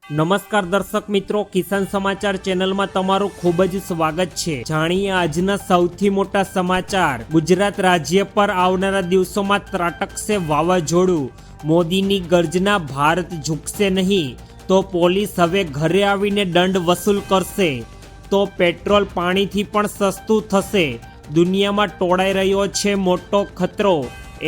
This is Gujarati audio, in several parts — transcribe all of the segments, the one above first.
નમસ્કાર દર્શક મિત્રો, કિસાન સમાચાર ચેનલમાં તમારું ખૂબ જ સ્વાગત છે। જાણીએ આજના સૌથી મોટા સમાચાર। ગુજરાત રાજ્ય પર આવનારા દિવસોમાં ત્રાટકશે વાવાઝોડું। મોદીની ગર્જના, ભારત ઝૂકશે નહીં તો પોલીસ હવે ઘરે આવીને દંડ વસૂલ કરશે। તો પેટ્રોલ પાણીથી પણ સસ્તું થશે। દુનિયામાં ટોળાઈ રહ્યો છે મોટો ખતરો।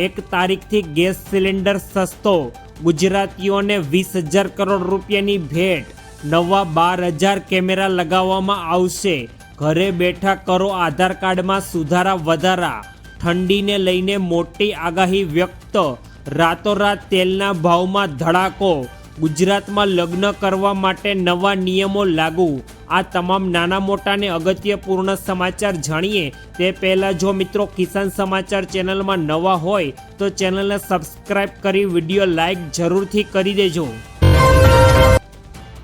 1 તારીખથી ગેસ સિલિન્ડર સસ્તો। ગુજરાતીઓને 20,000 કરોડ રૂપિયાની ભેટ। નવા 12,000 કેમેરા લગાવવામાં આવશે। ઘરે બેઠા કરો આધાર કાર્ડમાં સુધારા વધારા। ઠંડીને લઈને મોટી આગાહી વ્યક્ત। રાતોરાત તેલના ભાવમાં ધડાકો। ગુજરાતમાં લગ્ન કરવા માટે નવા નિયમો લાગુ। આ તમામ નાના મોટા ને અગત્યપૂર્ણ સમાચાર જાણીએ તે પહેલાં જો મિત્રો કિસાન સમાચાર ચેનલમાં નવા હોય તો ચેનલને સબસ્ક્રાઇબ કરી વિડીયો લાઈક જરૂરથી કરી દેજો।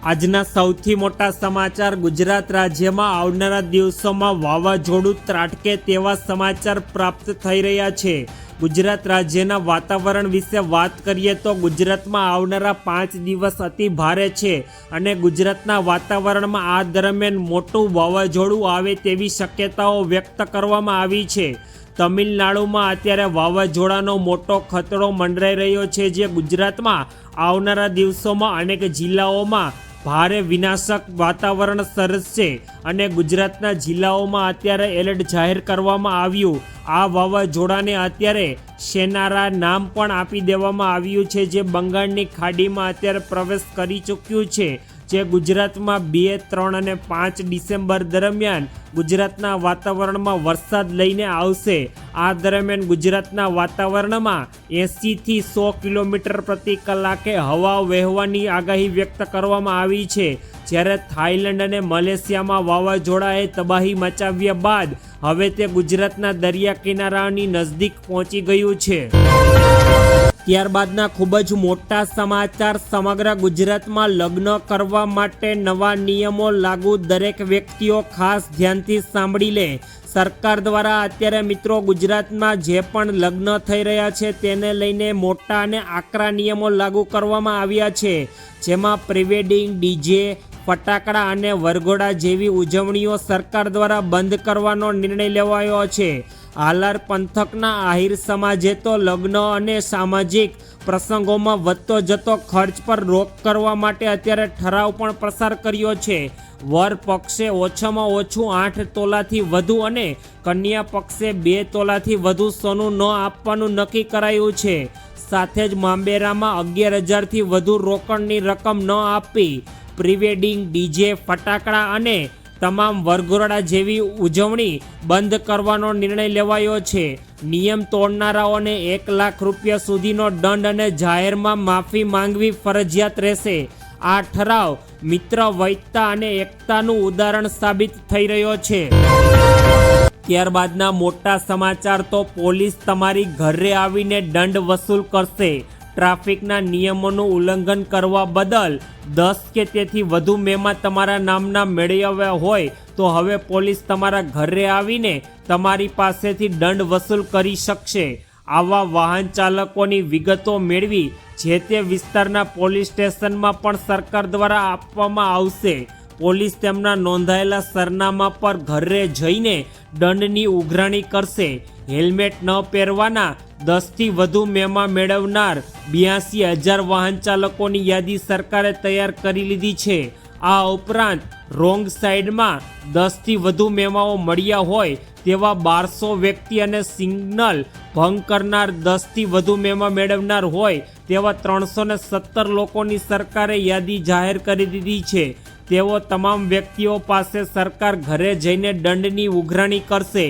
આજના સૌથી મોટા સમાચાર। ગુજરાત રાજ્યમાં આવનારા દિવસોમાં વાવાઝોડું ત્રાટકે તેવા સમાચાર પ્રાપ્ત થઈ રહ્યા છે। ગુજરાત રાજ્યના વાતાવરણ વિશે વાત કરીએ તો ગુજરાતમાં આવનારા 5 દિવસ અતિ ભારે છે અને ગુજરાતના વાતાવરણમાં આ દરમિયાન મોટું વાવાઝોડું આવે તેવી શક્યતાઓ વ્યક્ત કરવામાં આવી છે। તમિલનાડુમાં અત્યારે વાવાઝોડાનો મોટો ખતરો મંડરાઈ રહ્યો છે, જે ગુજરાતમાં આવનારા દિવસોમાં અનેક જિલ્લાઓમાં ભારે વિનાશક વાતાવરણ સર્જશે અને ગુજરાતના જિલ્લાઓમાં અત્યારે એલર્ટ જાહેર કરવામાં આવ્યું। આ વાવાઝોડાને અત્યારે શેનારા નામ પણ આપી દેવામાં આવ્યું છે, જે બંગાળની ખાડીમાં અત્યારે પ્રવેશ કરી ચૂક્યું છે, જે ગુજરાતમાં 2, 3 અને 5 ડિસેમ્બર દરમિયાન ગુજરાતના વાતાવરણમાં વરસાદ લઈને આવશે। આ દરમિયાન ગુજરાતના વાતાવરણમાં 80થી 100 કિલોમીટર પ્રતિ કલાકે હવા વહેવાની આગાહી વ્યક્ત કરવામાં આવી છે। જ્યારે થાઈલેન્ડ અને મલેશિયામાં વાવાઝોડાએ તબાહી મચાવ્યા બાદ હવે તે ગુજરાતના દરિયા કિનારાની નજીક પહોંચી ગયું છે। ત્યારબાદના ખૂબ જ મોટા સમાચાર। સમગ્ર ગુજરાતમાં લગ્ન કરવા માટે નવા નિયમો લાગુ। દરેક વ્યક્તિઓ ખાસ ધ્યાનથી સાંભળી લે। સરકાર દ્વારા અત્યારે મિત્રો ગુજરાતમાં જે પણ લગ્ન થઈ રહ્યા છે તેને લઈને મોટા અને આકરા નિયમો લાગુ કરવામાં આવ્યા છે, જેમાં પ્રીવેડિંગ, ડીજે, ફટાકડા અને વરઘોડા જેવી ઉજવણીઓ સરકાર દ્વારા બંધ કરવાનો નિર્ણય લેવાયો છે। હાલાર પંથકના આહિર સમાજે તો લગ્ન અને સામાજિક પ્રસંગોમાં વધતો જતો ખર્ચ પર રોક કરવા માટે અત્યારે ઠરાવ પણ પસાર કર્યો છે। વર પક્ષે ઓછામાં ઓછું 8 તોલાથી વધુ અને કન્યા પક્ષે 2 તોલાથી વધુ સોનું ન આપવાનું નક્કી કરાયું છે। સાથે જ મામબેરામાં 11,000થી વધુ રોકડની રકમ ન આપવી। પ્રીવેડિંગ, ડીજે, ફટાકડા અને તમામ વરઘોડા જેવી ઉજવણી બંધ કરવાનો નિર્ણય લેવાયો છે। નિયમ તોડનારાઓને 1 લાખ રૂપિયા સુધીનો દંડ અને જાહેરમાં માફી માંગવી ફરજિયાત રહેશે। આ ઠરાવ મિત્ર વૈધતા અને એકતાનું ઉદાહરણ સાબિત થઈ રહ્યો છે। ત્યારબાદના મોટા સમાચાર। તો પોલીસ તમારી ઘરે આવીને દંડ વસૂલ કરશે। ટ્રાફિકના નિયમોનું ઉલ્લંઘન કરવા બદલ 10 કે તેથી વધુ મેમાં તમારા નામના મેળવ્યા હોય તો હવે પોલીસ તમારા ઘરે આવીને તમારી પાસેથી દંડ વસૂલ કરી શકશે। આવા વાહન ચાલકોની વિગતો મેળવી જે તે વિસ્તારના પોલીસ સ્ટેશનમાં પણ સરકાર દ્વારા આપવામાં આવશે। પોલીસ તેમના નોંધાયેલા સરનામા પર ઘરે જઈને દંડની ઉઘરાણી કરશે। હેલ્મેટ ન પહેરવાના 10થી વધુ મેમાં મેળવનાર 82,000 વાહન ચાલકોની યાદી સરકારે તૈયાર કરી લીધી છે। આ ઉપરાંત રોંગ સાઈડમાં 10થી વધુ મેમાઓ મળ્યા હોય તેવા 1200 વ્યક્તિ અને સિગ્નલ ભંગ કરનાર 10થી વધુ મેમા મેળવનાર હોય તેવા 317 લોકોની સરકારે યાદી જાહેર કરી દીધી છે। તેઓ તમામ વ્યક્તિઓ પાસે સરકાર ઘરે જઈને દંડની ઉઘરાણી કરશે।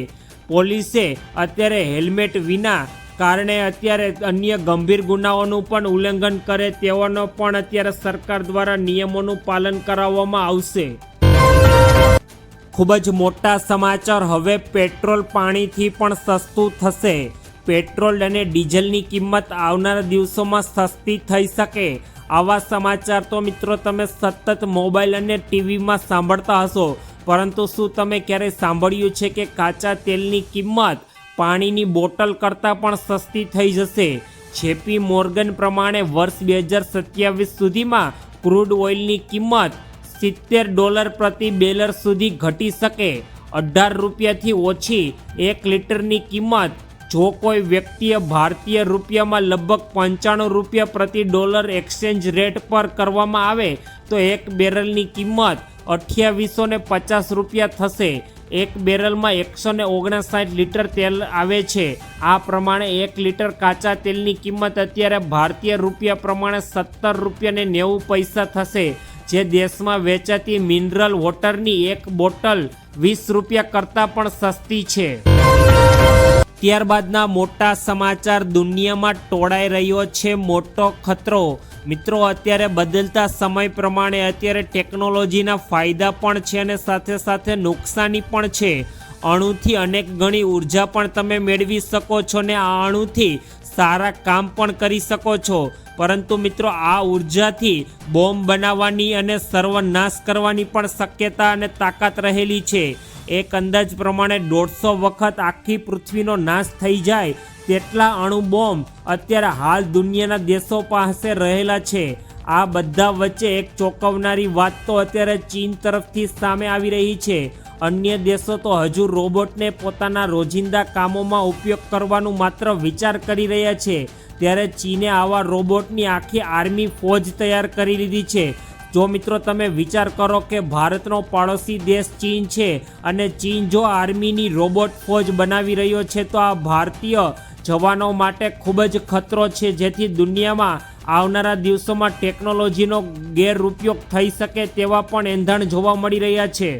પોલીસે અત્યારે હેલ્મેટ વિના કારણે અત્યારે અન્ય ગંભીર ગુનાઓનું પણ ઉલ્લંઘન કરે તેઓનો પણ અત્યારે સરકાર દ્વારા નિયમોનું પાલન કરાવવામાં આવશે। ખૂબ જ મોટા સમાચાર। હવે પેટ્રોલ પાણીથી પણ સસ્તું થશે। પેટ્રોલ અને ડીઝલની કિંમત આવનારા દિવસોમાં સસ્તી થઈ શકે। આવા સમાચાર તો મિત્રો તમે સતત મોબાઈલ અને ટીવીમાં સાંભળતા હશો, પરંતુ શું તમે ક્યારેય સાંભળ્યું છે કે કાચા તેલની કિંમત પાણીની બોટલ કરતાં પણ સસ્તી થઈ જશે? જેપી મોર્ગન પ્રમાણે વર્ષ 2027 સુધીમાં ક્રૂડ ઓઇલની કિંમત $70 પ્રતિ બેરલ સુધી ઘટી શકે. 18 રૂપિયાથી ઓછી 1 લીટરની કિંમત જો કોઈ વ્યક્તિએ ભારતીય રૂપિયામાં લગભગ 95 રૂપિયા પ્રતિ ડોલર એક્સચેન્જ રેટ પર કરવામાં આવે તો એક બેરલની કિંમત 2850 રૂપિયા થશે. એક બેરલમાં 159 લીટર તેલ આવે છે. આ પ્રમાણે 1 લીટર કાચા તેલની કિંમત અત્યારે ભારતીય રૂપિયા પ્રમાણે 17 રૂપિયા ને 90 પૈસા થશે, જે દેશમાં વેચાતી મિનરલ વોટરની એક બોટલ 20 રૂપિયા કરતાં પણ સસ્તી છે. ત્યારબાદના મોટા સમાચાર. દુનિયામાં ટોળાઈ રહ્યો છે મોટો ખતરો. મિત્રો, અત્યારે બદલતા સમય પ્રમાણે અત્યારે ટેકનોલોજીના ફાયદા પણ છે અને સાથે સાથે નુકસાની પણ છે. અણુથી અનેક ગણી ઉર્જા પણ તમે મેળવી શકો છો ને આ અણુથી સારા કામ પણ કરી શકો છો. પરંતુ મિત્રો, આ ઉર્જાથી બોમ્બ બનાવવાની અને સર્વનાશ કરવાની પણ શક્યતા અને તાકાત રહેલી છે. એક અંદાજ પ્રમાણે 150 વખત આખી પૃથ્વીનો નાશ થઈ જાય તેટલા અણુ બોમ્બ અત્યારે હાલ દુનિયાના દેશો પાસે રહેલા છે. આ બધા વચ્ચે એક ચોંકાવનારી વાત તો અત્યારે ચીન તરફથી સામે આવી રહી છે. અન્ય દેશો તો હજુ રોબોટને પોતાના રોજિંદા કામોમાં ઉપયોગ કરવાનું માત્ર વિચાર કરી રહ્યા છે, ત્યારે ચીને આવા રોબોટની આખી આર્મી ફોજ તૈયાર કરી લીધી છે. જો મિત્રો તમે વિચાર કરો કે ભારતનો પાડોશી દેશ ચીન છે અને ચીન જો આર્મીની રોબોટ ફોજ બનાવી રહ્યો છે તો આ ભારતીય જવાનો માટે ખૂબ જ ખતરો છે, જેથી દુનિયામાં આવનારા દિવસોમાં ટેકનોલોજીનો ગેરઉપયોગ થઈ શકે તેવા પણ એંધાણ જોવા મળી રહ્યા છે.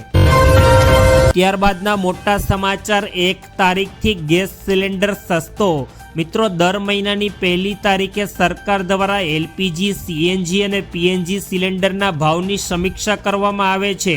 ત્યારબાદના મોટા સમાચાર. 1 તારીખથી ગેસ સિલિન્ડર સસ્તો. મિત્રો, દર મહિનાની 1 તારીખે સરકાર દ્વારા એલપીજી, સીએનજી અને પીએનજી સિલિન્ડરના ભાવની સમીક્ષા કરવામાં આવે છે.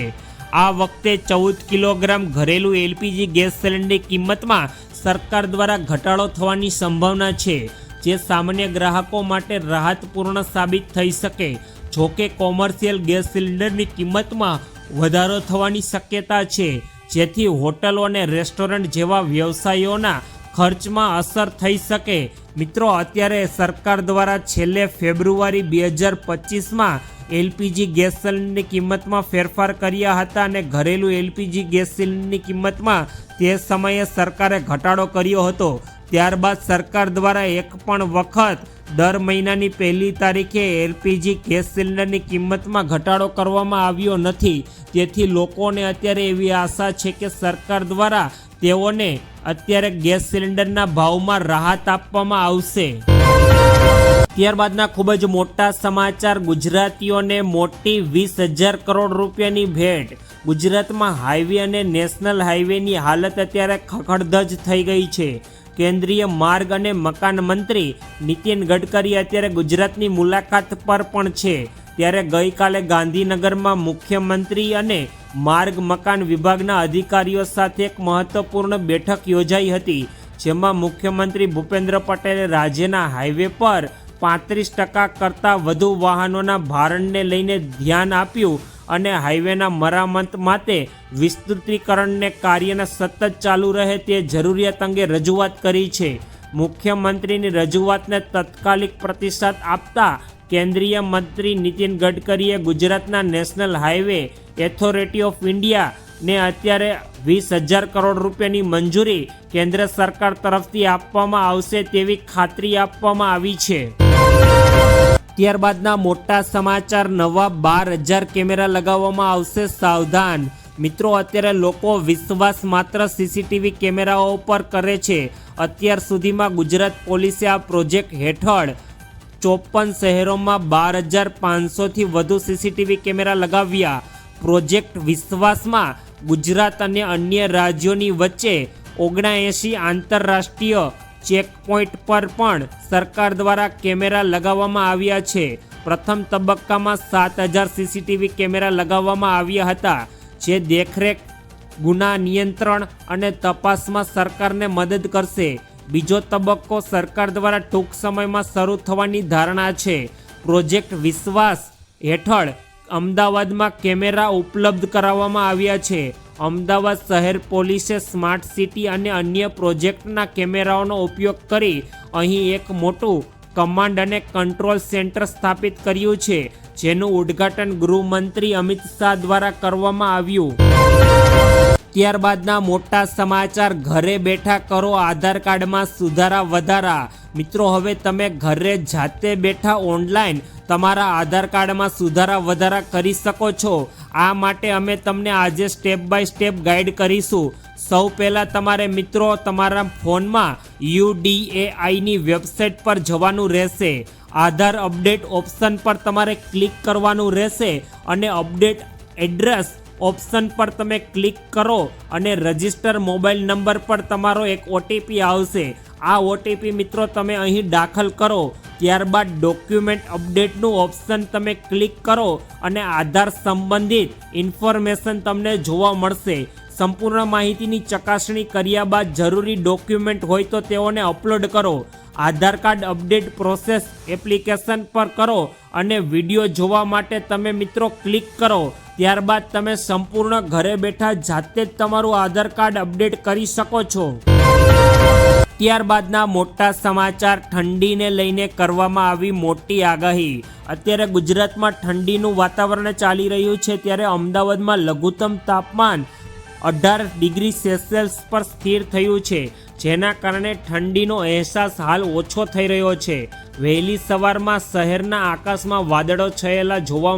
આ વખતે 14 કિલોગ્રામ ઘરેલું એલપીજી ગેસ સિલિન્ડરની કિંમતમાં સરકાર દ્વારા ઘટાડો થવાની સંભાવના છે, જે સામાન્ય ગ્રાહકો માટે રાહતપૂર્ણ સાબિત થઈ શકે. જોકે કોમર્શિયલ ગેસ સિલિન્ડરની કિંમતમાં વધારો થવાની શક્યતા છે, જેથી હોટલો અને રેસ્ટોરન્ટ જેવા વ્યવસાયોના ખર્ચમાં અસર થઈ શકે. મિત્રો, અત્યારે સરકાર દ્વારા છેલ્લે ફેબ્રુઆરી 2025માં એલપીજી ગેસ સિલિન્ડરની કિંમતમાં ફેરફાર કર્યા હતા અને ઘરેલું એલપીજી ગેસ સિલિન્ડરની કિંમતમાં તે સમયે સરકારે ઘટાડો કર્યો હતો. ત્યારબાદ સરકાર દ્વારા એક પણ વખત દર મહિનાની 1 તારીખે એલપીજી ગેસ સિલિન્ડરની કિંમતમાં ઘટાડો કરવામાં આવ્યો નથી. તેથી લોકોને અત્યારે એવી આશા છે કે સરકાર દ્વારા તેઓને અત્યારે ગેસ સિલિન્ડરના ભાવમાં રાહત આપવામાં આવશે. ત્યારબાદના ખૂબ જ મોટા સમાચાર. ગુજરાતીઓને મોટી 20,000 કરોડ રૂપિયાની ભેટ. ગુજરાતમાં હાઈવે અને નેશનલ હાઈવેની હાલત અત્યારે ખખડધજ થઈ ગઈ છે. કેન્દ્રીય માર્ગ અને મકાન મંત્રી નીતિન ગડકરી અત્યારે ગુજરાતની મુલાકાત પર પણ છે. ત્યારે ગઈકાલે ગાંધીનગરમાં મુખ્યમંત્રી અને માર્ગ મકાન વિભાગના અધિકારીઓ સાથે એક મહત્વપૂર્ણ બેઠક યોજાઈ હતી, જેમાં મુખ્યમંત્રી ભૂપેન્દ્ર પટેલે રાજ્યના હાઈવે પર 35% કરતાં વધુ વાહનોના ભારણને લઈને ધ્યાન આપ્યું અને હાઈવેના મરામત માટે વિસ્તૃતીકરણને કાર્યને સતત ચાલુ રહે તે જરૂરિયાત અંગે રજૂઆત કરી છે. મુખ્યમંત્રીની રજૂઆતને તત્કાલિક પ્રતિસાદ આપતા કેન્દ્રીય મંત્રી નીતિન ગડકરીએ ગુજરાતના નેશનલ હાઈવે ઓથોરિટી ઓફ ઇન્ડિયાને અત્યારે 20,000 કરોડ રૂપિયાની મંજૂરી કેન્દ્ર સરકાર તરફથી આપવામાં આવશે તેવી ખાતરી આપવામાં આવી છે. ત્યારબાદના મોટા સમાચાર. નવા 12,000 કેમેરા લગાવવામાં આવશે, સાવધાન. મિત્રો, અત્યારે લોકો વિશ્વાસ માત્ર સીસીટીવી કેમેરાઓ પર કરે છે. અત્યાર સુધીમાં ગુજરાત પોલીસે આ પ્રોજેક્ટ હેઠળ 54 શહેરોમાં 12,500થી વધુ સીસીટીવી કેમેરા લગાવ્યા. પ્રોજેક્ટ વિશ્વાસમાં ગુજરાત અને અન્ય રાજ્યોની વચ્ચે 79 આંતરરાષ્ટ્રીય ચેકપોઇન્ટ પર પણ સરકાર દ્વારા કેમેરા લગાવવામાં આવ્યા છે. પ્રથમ તબક્કામાં 7,000 સીસીટીવી કેમેરા લગાવવામાં આવ્યા હતા, જે દેખરેખ, ગુના નિયંત્રણ અને તપાસમાં સરકારને મદદ કરશે. બીજો તબક્કો સરકાર દ્વારા ટૂંક સમયમાં શરૂ થવાની ધારણા છે. પ્રોજેક્ટ વિશ્વાસ હેઠળ અમદાવાદમાં કેમેરા ઉપલબ્ધ કરાવવામાં આવ્યા છે. અમદાવાદ શહેર પોલીસે સ્માર્ટ સિટી અને અન્ય પ્રોજેક્ટના કેમેરાઓનો ઉપયોગ કરી અહીં એક મોટું કમાન્ડ અને કંટ્રોલ સેન્ટર સ્થાપિત કર્યું છે, જેનું ઉદ્ઘાટન ગૃહમંત્રી અમિત શાહ દ્વારા કરવામાં આવ્યું. ત્યારબાદના મોટા સમાચાર, ઘરે બેઠા કરો આધાર કાર્ડમાં સુધારા વધારા. મિત્રો, હવે તમે ઘરે જાતે બેઠા ઓનલાઈન તમારા આધાર કાર્ડમાં સુધારા વધારા કરી શકો છો. આ માટે અમે તમને આજે સ્ટેપ બાય સ્ટેપ ગાઈડ કરીશું. સૌ પહેલાં તમારે મિત્રો તમારા ફોનમાં UDAIની વેબસાઇટ પર જવાનું રહેશે. આધાર અપડેટ ઓપ્શન પર તમારે ક્લિક કરવાનું રહેશે અને અપડેટ એડ્રેસ ઓપ્શન પર તમે ક્લિક કરો અને રજિસ્ટર મોબાઈલ નંબર પર તમારો એક OTP આવશે. આ OTP મિત્રો તમે અહીં દાખલ કરો. ત્યારબાદ ડોક્યુમેન્ટ અપડેટનું ઓપ્શન તમે ક્લિક કરો અને આધાર સંબંધિત ઇન્ફોર્મેશન તમને જોવા મળશે. સંપૂર્ણ માહિતીની ચકાસણી કર્યા બાદ જરૂરી ડોક્યુમેન્ટ હોય તો તેઓને અપલોડ કરો. આધાર કાર્ડ અપડેટ પ્રોસેસ એપ્લિકેશન પર કરો અને વિડીયો જોવા માટે તમે મિત્રો ક્લિક કરો. ત્યારબાદ તમે સંપૂર્ણ ઘરે બેઠા જાતે જ તમારું આધાર કાર્ડ અપડેટ કરી શકો છો. ત્યારબાદના મોટા સમાચાર, ઠંડીને લઈને કરવામાં આવી મોટી આગાહી. અત્યારે ગુજરાતમાં ઠંડીનું વાતાવરણ ચાલી રહ્યું છે, ત્યારે અમદાવાદમાં લઘુત્તમ તાપમાન 18 ડિગ્રી સેલ્સિયસ પર સ્થિર થયું છે, જેના કારણે ઠંડીનો અહેસાસ હાલ ઓછો થઈ રહ્યો છે. વહેલી સવારમાં શહેરના આકાશમાં વાદળો છયેલા જોવા